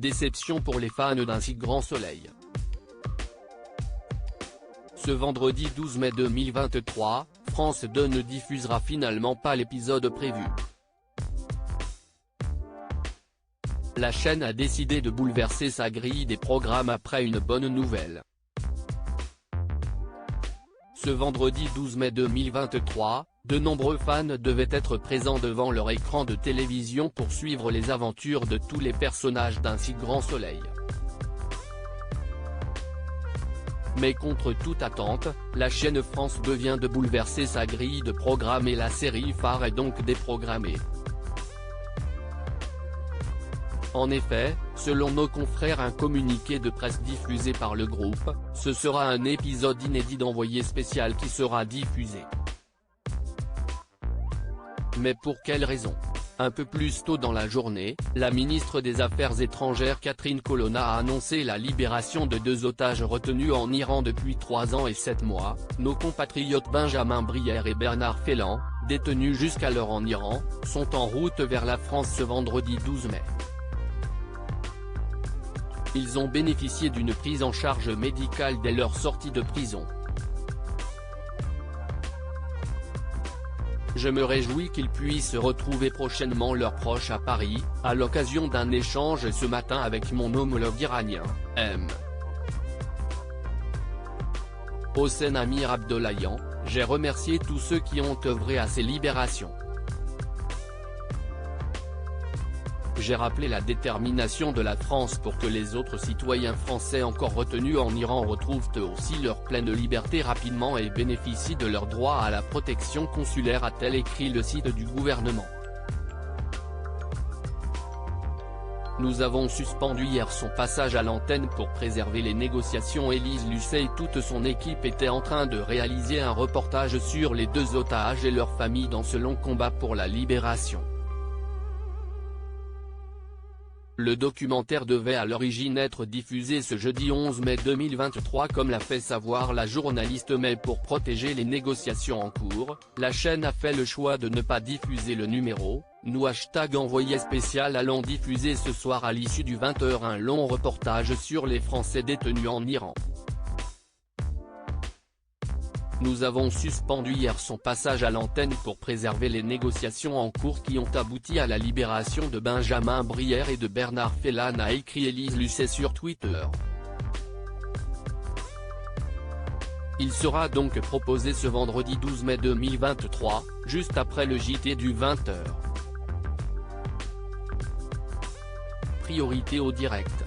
déception pour les fans d'un si grand soleil. Ce vendredi 12 mai 2023, France 2 ne diffusera finalement pas l'épisode prévu. La chaîne a décidé de bouleverser sa grille des programmes après une bonne nouvelle. Ce vendredi 12 mai 2023, de nombreux fans devaient être présents devant leur écran de télévision pour suivre les aventures de tous les personnages d'un si grand soleil. Mais contre toute attente, la chaîne France 2 vient de bouleverser sa grille de programmes et la série phare est donc déprogrammée. En effet, selon nos confrères, un communiqué de presse diffusé par le groupe, ce sera un épisode inédit d'Envoyé spécial qui sera diffusé. Mais pour quelle raison ? Un peu plus tôt dans la journée, la ministre des Affaires étrangères Catherine Colonna a annoncé la libération de 2 otages retenus en Iran depuis 3 ans et 7 mois, nos compatriotes Benjamin Brière et Bernard Féland, détenus jusqu'alors en Iran, sont en route vers la France ce vendredi 12 mai. Ils ont bénéficié d'une prise en charge médicale dès leur sortie de prison. Je me réjouis qu'ils puissent retrouver prochainement leurs proches à Paris, à l'occasion d'un échange ce matin avec mon homologue iranien, M. Hossein Amir Abdollahian, j'ai remercié tous ceux qui ont œuvré à ces libérations. J'ai rappelé la détermination de la France pour que les autres citoyens français encore retenus en Iran retrouvent eux aussi leur pleine liberté rapidement et bénéficient de leur droit à la protection consulaire, a-t-elle écrit le site du gouvernement. Nous avons suspendu hier son passage à l'antenne pour préserver les négociations. Élise Lucet et toute son équipe étaient en train de réaliser un reportage sur les 2 otages et leurs familles dans ce long combat pour la libération. Le documentaire devait à l'origine être diffusé ce jeudi 11 mai 2023 comme l'a fait savoir la journaliste, mais pour protéger les négociations en cours, la chaîne a fait le choix de ne pas diffuser le numéro. Nous #envoyé spécial allons diffuser ce soir à l'issue du 20h un long reportage sur les Français détenus en Iran. Nous avons suspendu hier son passage à l'antenne pour préserver les négociations en cours qui ont abouti à la libération de Benjamin Brière et de Bernard Féland, a écrit Élise Lucet sur Twitter. Il sera donc proposé ce vendredi 12 mai 2023, juste après le JT du 20h. Priorité au direct.